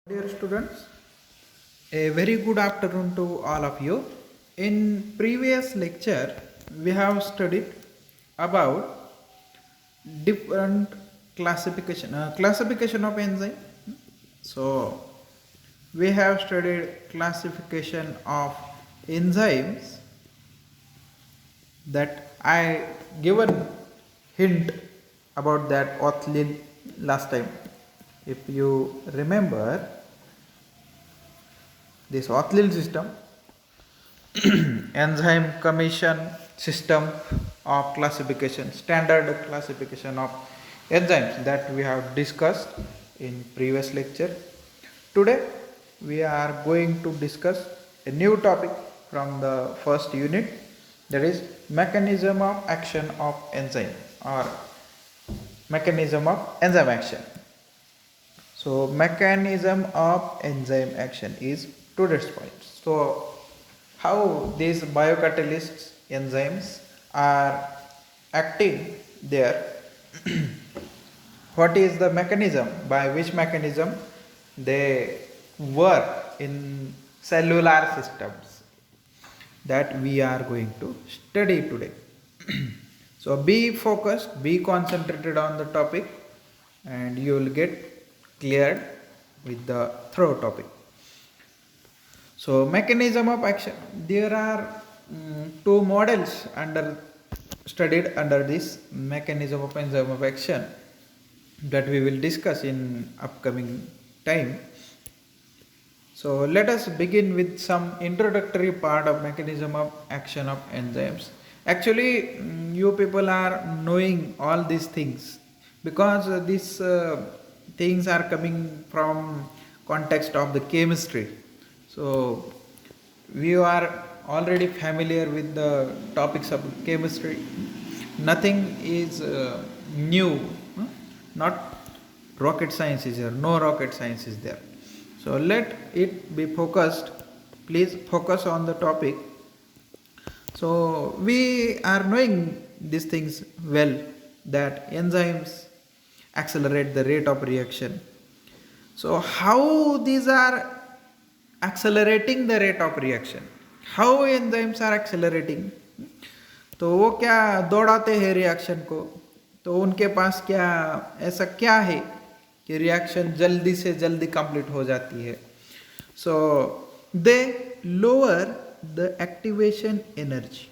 Dear students, a very good afternoon to all of you. In previous lecture, we have studied about different classification of enzyme. So we have studied classification of enzymes that I given hint about that Othlin last time. If you remember this Othlin system, enzyme commission system of classification, standard classification of enzymes that we have discussed in previous lecture. Today we are going to discuss a new topic from the first unit, that is mechanism of action of enzyme or mechanism of enzyme action. So mechanism of enzyme action is today's point. So how these biocatalysts enzymes are acting there, what is the mechanism, by which mechanism they work in cellular systems, that we are going to study today. So be focused, be concentrated on the topic, and you will get cleared with the thorough topic. So mechanism of action, there are two models studied under this mechanism of enzyme of action that we will discuss in upcoming time. So let us begin with some introductory part of mechanism of action of enzymes. Actually, you people are knowing all these things because these things are coming from context of the chemistry. So we are already familiar with the topics of chemistry. Nothing is new, not rocket science is there, no rocket science is there. So let it be focused, please focus on the topic. So we are knowing these things well, that enzymes accelerate the rate of reaction. So how these are accelerating the rate of reaction, how enzymes are accelerating, तो वो क्या दौड़ाते हैं reaction को, तो उनके पास क्या ऐसा क्या है कि रिएक्शन जल्दी से जल्दी कंप्लीट हो जाती है. So they lower the activation energy,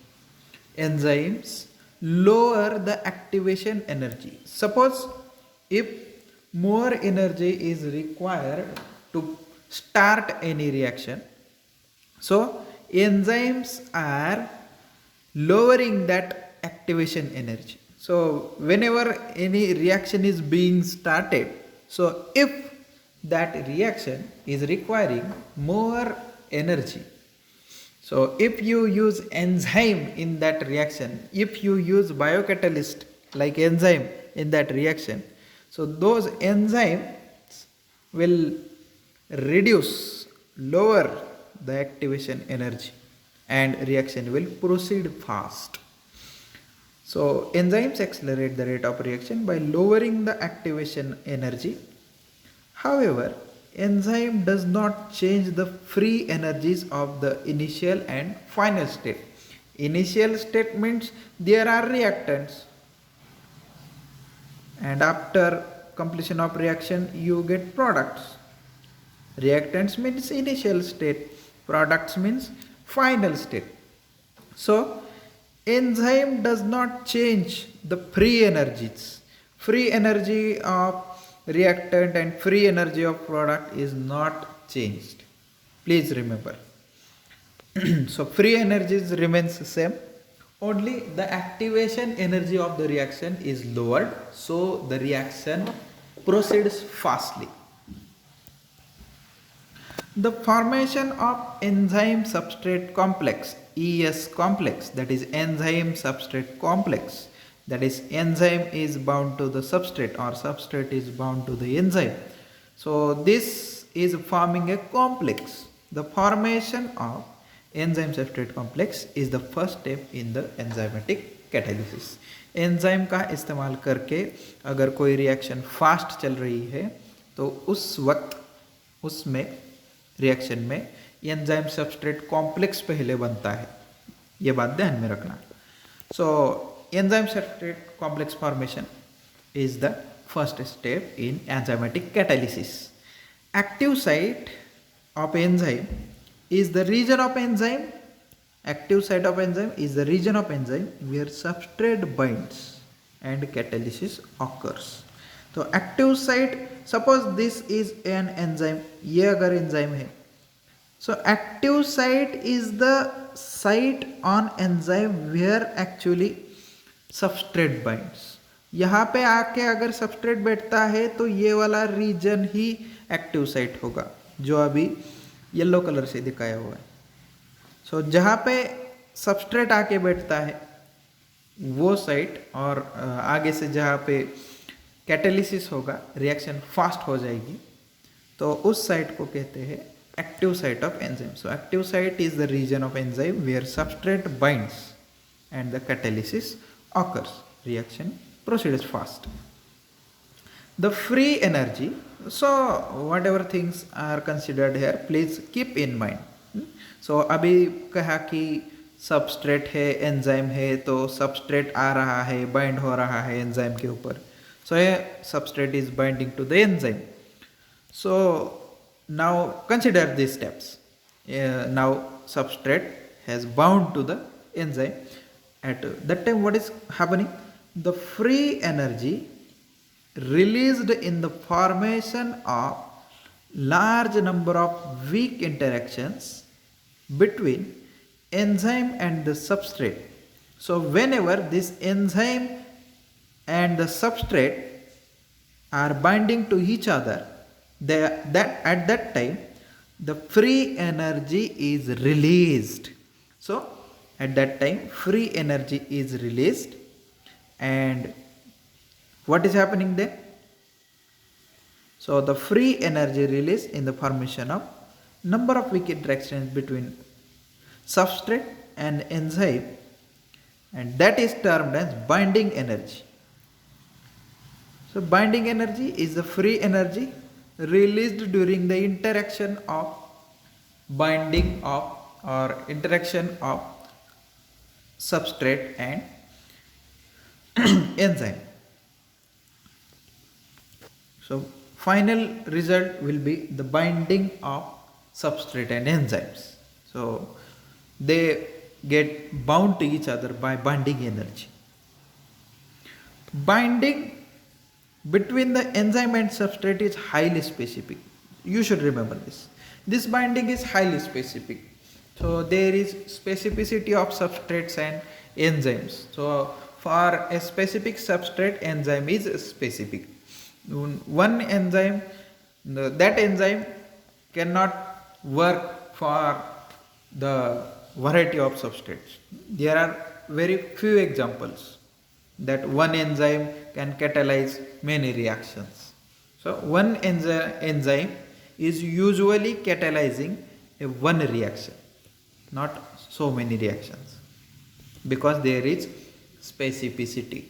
enzymes lower the activation energy. Suppose if more energy is required to start any reaction, so enzymes are lowering that activation energy. So whenever any reaction is being started, so if that reaction is requiring more energy, so if you use enzyme in that reaction, if you use biocatalyst like enzyme in that reaction, so those enzymes will lower the activation energy, and reaction will proceed fast. So enzymes accelerate the rate of reaction by lowering the activation energy. However, enzyme does not change the free energies of the initial and final state. Initial state means there are reactants, and after completion of reaction you get products. Reactants means initial state, products means final state. So enzyme does not change the free energies. Free energy of reactant and free energy of product is not changed. Please remember. So free energies remains the same. Only the activation energy of the reaction is lowered, so the reaction proceeds fastly. The formation of enzyme substrate complex, ES complex, that is enzyme substrate complex, that is enzyme is bound to the substrate or substrate is bound to the enzyme. So this is forming a complex. The formation of enzyme substrate complex is the first step in the enzymatic catalysis. Enzyme का इस्तेमाल करके अगर कोई reaction fast चल रही है तो उस वक्त उसमें रिएक्शन में एंजाइम सबस्ट्रेट कॉम्प्लेक्स पहले बनता है, ये बात ध्यान में रखना. So enzyme substrate complex formation is the first step in enzymatic catalysis. Active site of enzyme is the region of enzyme. Active site of enzyme is the region of enzyme where substrate binds and catalysis occurs. तो active site, suppose this is an enzyme, ये अगर enzyme है, so active site is the site on enzyme where actually substrate binds. यहाँ पे आके अगर substrate बैठता है तो ये वाला रीजन ही एक्टिव साइट होगा, जो अभी येलो कलर से दिखाया हुआ है. सो जहाँ पे सबस्ट्रेट आके बैठता है वो साइट, और आगे से जहाँ पे कैटेलिसिस होगा, रिएक्शन फास्ट हो जाएगी, तो उस साइट को कहते हैं active site of enzyme. So active site is the region of enzyme where substrate binds and the catalysis occurs. Reaction proceeds fast. The free energy, so whatever things are considered here, please keep in mind. So अभी कहा कि substrate है, enzyme है, तो substrate आ रहा है, bind हो रहा है एंजाइम के ऊपर. सो ये substrate is binding to the enzyme. So now consider these steps. Now substrate has bound to the enzyme. At that time what is happening? The free energy released in the formation of large number of weak interactions between enzyme and the substrate. So whenever this enzyme and the substrate are binding to each other, at that time the free energy is released. So at that time free energy is released, and what is happening there? So the free energy released in the formation of number of weak interactions between substrate and enzyme, and that is termed as binding energy. So binding energy is the free energy released during the interaction of binding of or interaction of substrate and enzyme. So final result will be the binding of substrate and enzymes. So they get bound to each other by binding energy. Binding between the enzyme and substrate is highly specific. You should remember this. This binding is highly specific. So there is specificity of substrates and enzymes. So for a specific substrate, enzyme is specific. One enzyme, that enzyme cannot work for the variety of substrates. There are very few examples that one enzyme can catalyze many reactions. So one enzyme is usually catalyzing a one reaction, not so many reactions, because there is specificity.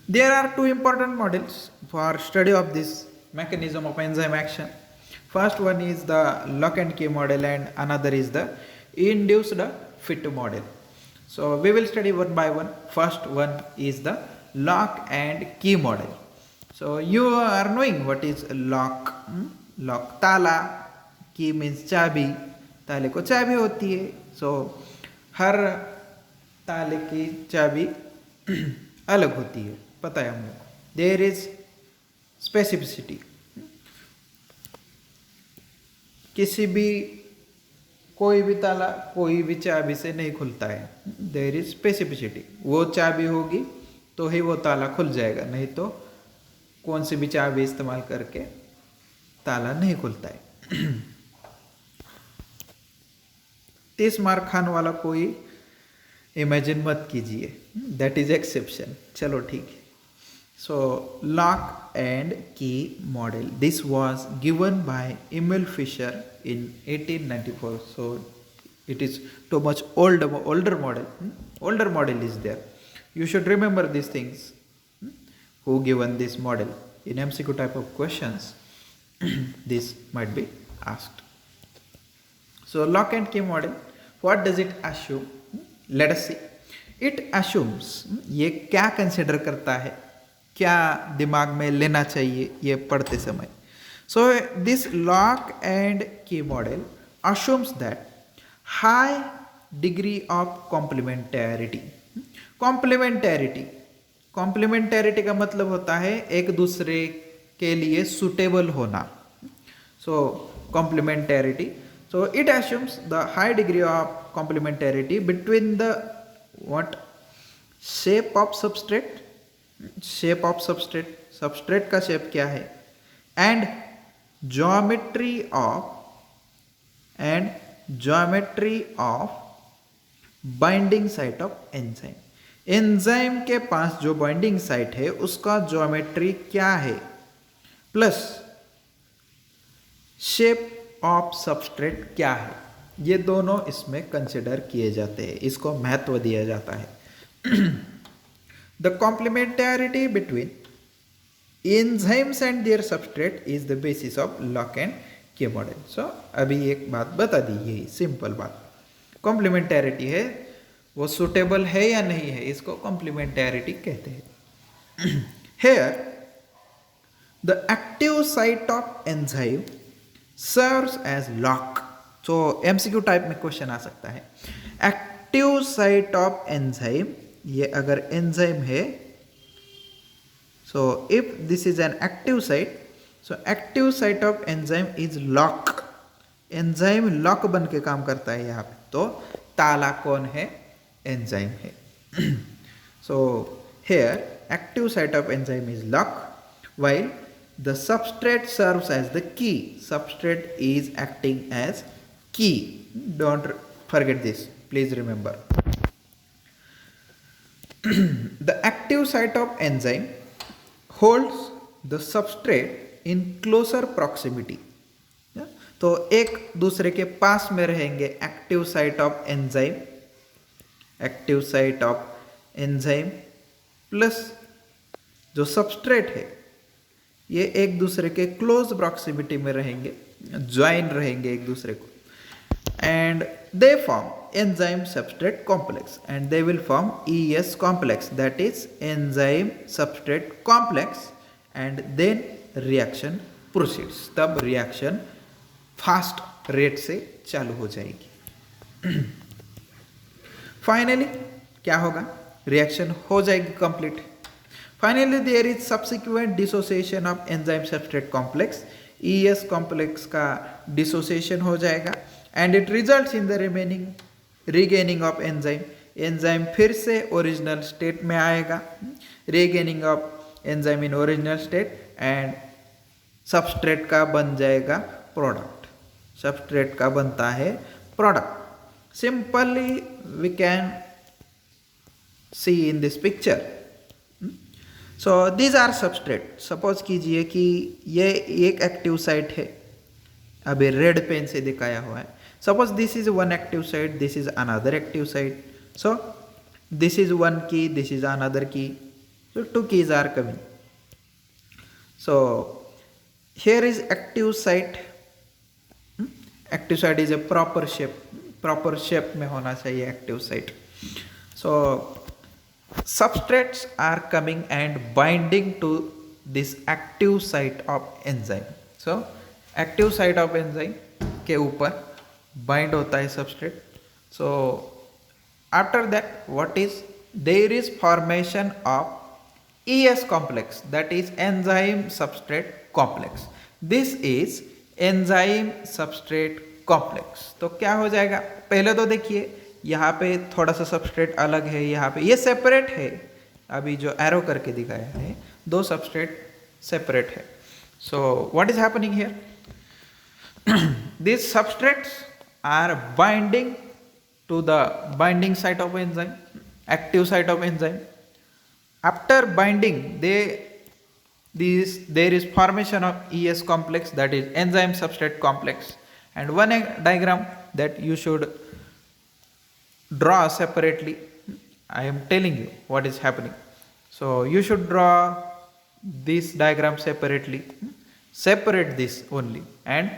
There are two important models for study of this mechanism of enzyme action. First one is the lock and key model, and another is the induced fit model. So we will study one by one. First one is the lock and key model. So you are knowing what is lock. Lock ताला, key means चाबी, ताले को चाबी होती है. So हर ताले की चाबी अलग होती है, पता है हम लोग. There is specificity. किसी भी कोई भी ताला कोई भी चाबी से नहीं खुलता है. There is specificity. वो चाबी होगी तो ही वो ताला खुल जाएगा, नहीं तो कौन सी भी चाबी इस्तेमाल करके ताला नहीं खुलता है. 30 मार्क खान वाला कोई इमेजिन मत कीजिए, दैट इज एक्सेप्शन. चलो ठीक है. So lock and key model. This was given by Emil Fischer in 1894. So it is too much older model. Older model is there. You should remember these things. Who given this model in MCQ type of questions? This might be asked. So lock and key model, what does it assume? Let us see. It assumes, ये क्या consider करता है, क्या दिमाग में लेना चाहिए ये पढ़ते समय. So this lock and key model assumes that high degree of complementarity. Complementarity का मतलब होता है एक दूसरे के लिए सुटेबल होना. सो complementarity, so it assumes the high degree of complementarity between the what shape of substrate, substrate का शेप क्या है, and geometry of binding site of enzyme. Enzyme के पास जो बाइंडिंग साइट है उसका ज्योमेट्री क्या है, प्लस शेप ऑफ सबस्ट्रेट क्या है, ये दोनों इसमें कंसिडर किए जाते हैं, इसको महत्व दिया जाता है. The complementarity between enzymes and their substrate is the basis of lock and key model. So अभी एक बात बता दी, यही सिंपल बात. कॉम्प्लीमेंटैरिटी है, वो सुटेबल है या नहीं है, इसको कॉम्प्लीमेंटैरिटी कहते हैं. Here the active site of enzyme serves as lock. तो एमसीक्यू टाइप में क्वेश्चन आ सकता है. एक्टिव साइट ऑफ एंजाइम, ये अगर एंजाइम है, so if this is an active site, so active site of enzyme is lock. Enzyme lock बन के काम करता है यहाँ पे. तो ताला कौन है, एंजाइम है. So here active site of enzyme is lock while the substrate serves as the key. Substrate is acting as key. Don't forget this, please remember. The active site of enzyme holds the substrate in closer proximity. तो एक दूसरे के पास में रहेंगे active site of enzyme, active site of enzyme plus जो substrate है, ये एक दूसरे के क्लोज प्रॉक्सिमिटी में रहेंगे, ज्वाइन रहेंगे एक दूसरे को. And they form enzyme substrate complex and they will form ES complex, that is enzyme substrate complex. And then reaction proceeds. तब रिएक्शन फास्ट रेट से चालू हो जाएगी. फाइनली क्या होगा, रिएक्शन हो जाएगी complete. Finally there is subsequent dissociation of enzyme substrate complex. ES complex का डिसोसिएशन हो जाएगा and it results in the regaining of enzyme. Enzyme फिर से ओरिजिनल स्टेट में आएगा, regaining of enzyme in original state, and substrate का बन जाएगा प्रोडक्ट. सबस्ट्रेट का बनता है product. Simply we can see in this picture. So these are substrate. Suppose कीजिए कि ये एक एक्टिव साइट है, अभी रेड पेन से दिखाया हुआ है. Suppose this is one active site, this is another active site. So this is one key, this is another key. So two keys are coming. So here is active site. Active site is a proper shape में होना चाहिए active site. So substrates are coming and binding to this active site of enzyme. So active site of enzyme के ऊपर bind होता है substrate. So after that what is, there is formation of ES complex, that is enzyme substrate complex. This is enzyme substrate complex. तो क्या हो जाएगा, पहले तो देखिए यहाँ पे थोड़ा सा सबस्ट्रेट अलग है, यहाँ पे ये सेपरेट है. अभी जो एरो करके दिखाया है, दो सबस्ट्रेट सेपरेट है. So what is happening here, these substrates are binding to the binding site of enzyme, active site of enzyme. After binding, there is formation of ES complex, that is enzyme substrate complex, and one diagram that you should draw separately. I am telling you what is happening. So you should draw this diagram separately. Separate this only and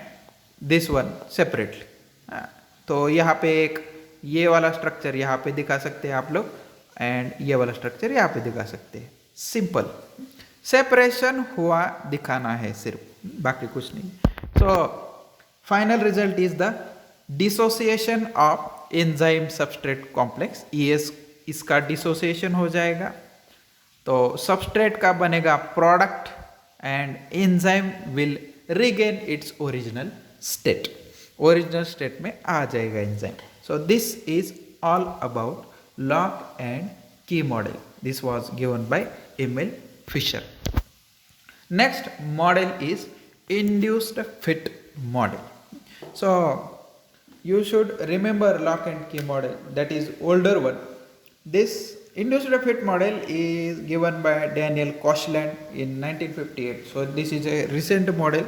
this one separately. तो यहाँ पे एक ये वाला structure यहाँ पे दिखा सकते हैं आप लोग एंड ये वाला स्ट्रक्चर यहाँ पे दिखा सकते हैं। सिंपल सेपरेशन हुआ दिखाना है सिर्फ, बाकी कुछ नहीं। So final result is the dissociation of enzyme substrate complex, इसका डिसोसिएशन हो जाएगा तो सबस्ट्रेट का बनेगा product and enzyme will regain its original state, original state में आ जाएगा enzyme. So this is all about lock and key model. This was given by Emil Fischer. Next model is induced fit model. So you should remember lock and key model, that is older one. This induced fit model is given by Daniel Koshland in 1958. So this is a recent model,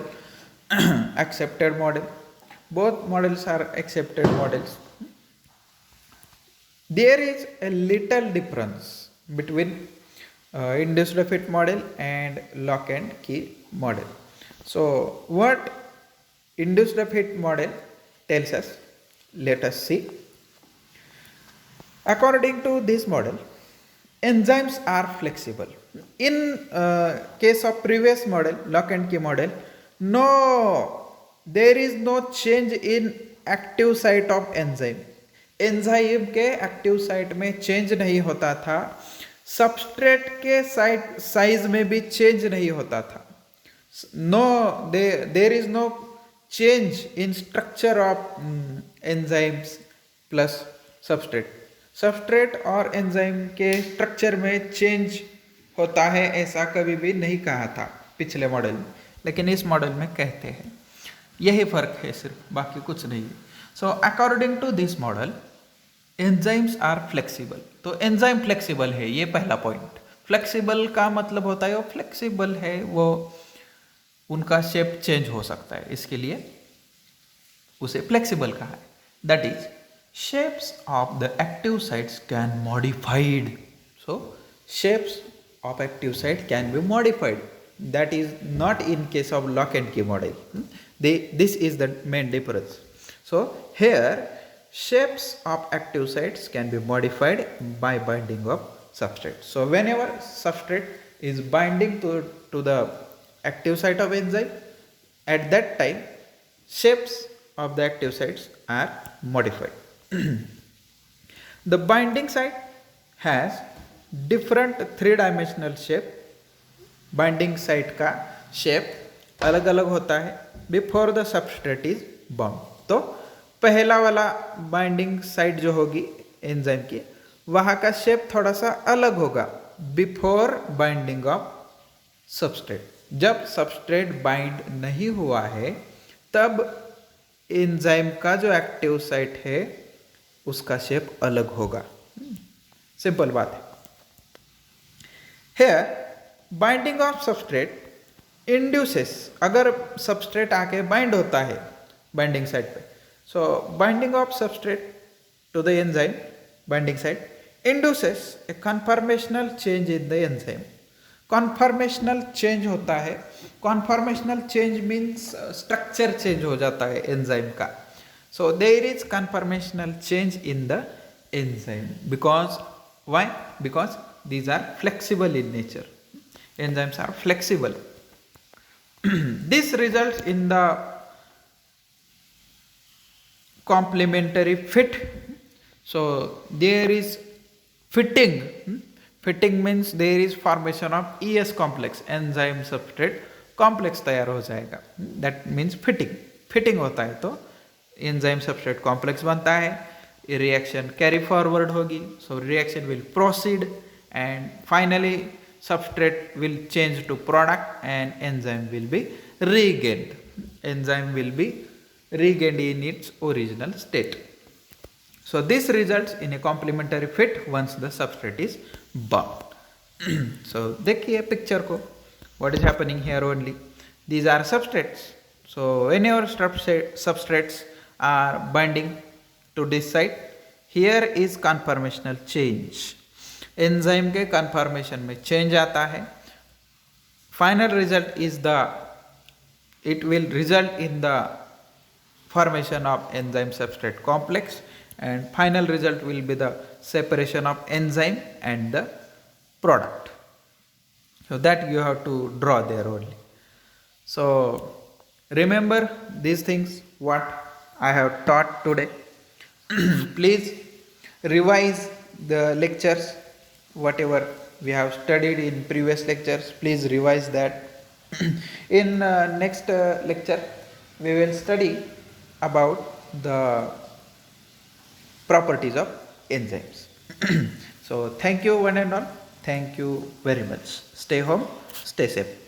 accepted model. Both models are accepted models. There is a little difference between induced fit model and lock and key model. So what induced fit model tells us, let us see. According to this model, enzymes are flexible. In case of previous model, lock and key model, there is no change in active site of enzyme. Enzyme के active site में change नहीं होता था, substrate के size में भी change नहीं होता था। there is no change in structure of enzymes plus substrate और एंजाइम के स्ट्रक्चर में चेंज होता है ऐसा कभी भी नहीं कहा था पिछले मॉडल में, लेकिन इस मॉडल में कहते हैं। यही फर्क है सिर्फ, बाकी कुछ नहीं। So according to this model enzymes are flexible. तो एंजाइम फ्लेक्सिबल है, ये पहला पॉइंट। फ्लेक्सिबल का मतलब होता है वो फ्लेक्सिबल है, वो उनका शेप चेंज हो सकता है, इसके लिए उसे फ्लेक्सिबल कहा है। That is shapes of the active sites can modified. So shapes of active site can be modified, that is not in case of lock and key model. This is the main difference. So here shapes of active sites can be modified by binding of substrate. So whenever substrate is binding to the active site of enzyme, at that time shapes of the active sites are modified. The binding site has different three-dimensional shape. Binding site का shape अलग अलग होता है before the substrate is bound. तो पहला वाला binding site जो होगी एंजाइम की, वहाँ का शेप थोड़ा सा अलग होगा बिफोर बाइंडिंग ऑफ सबस्ट्रेट। जब सबस्ट्रेट बाइंड नहीं हुआ है तब एंजाइम का जो एक्टिव साइट है उसका शेप अलग होगा। सिंपल बात है। Here binding of substrate induces, अगर सबस्ट्रेट आके बाइंड होता है बाइंडिंग साइट पे, so binding of substrate to the enzyme binding site induces a conformational change in the enzyme. conformational change होता है, conformational change means structure change हो जाता है enzyme का। so there is conformational change in the enzyme because why? Because these are flexible in nature. Enzymes are flexible. This results in the complementary fit. So there is fitting. Fitting means there is formation of ES complex, enzyme substrate complex तैयार हो जाएगा। That means fitting. Fitting होता है तो enzyme substrate complex बनता है, reaction carry forward होगी, so reaction will proceed and finally substrate will change to product and enzyme will be regained. Enzyme will be regained in its original state. So this results in a complementary fit once the substrate is bound. So देखिए picture को, what is happening here only. These are substrates. So whenever substrates are binding to this site, here is conformational change. Enzyme के conformation में change आता है. Final result is the it will result in the formation of enzyme substrate complex, and final result will be the separation of enzyme and the product. So that you have to draw there only. So remember these things what I have taught today. Please revise the lectures, whatever we have studied in previous lectures. Please revise that. In next lecture we will study about the properties of enzymes. So thank you one and all. Thank you very much. Stay home, stay safe.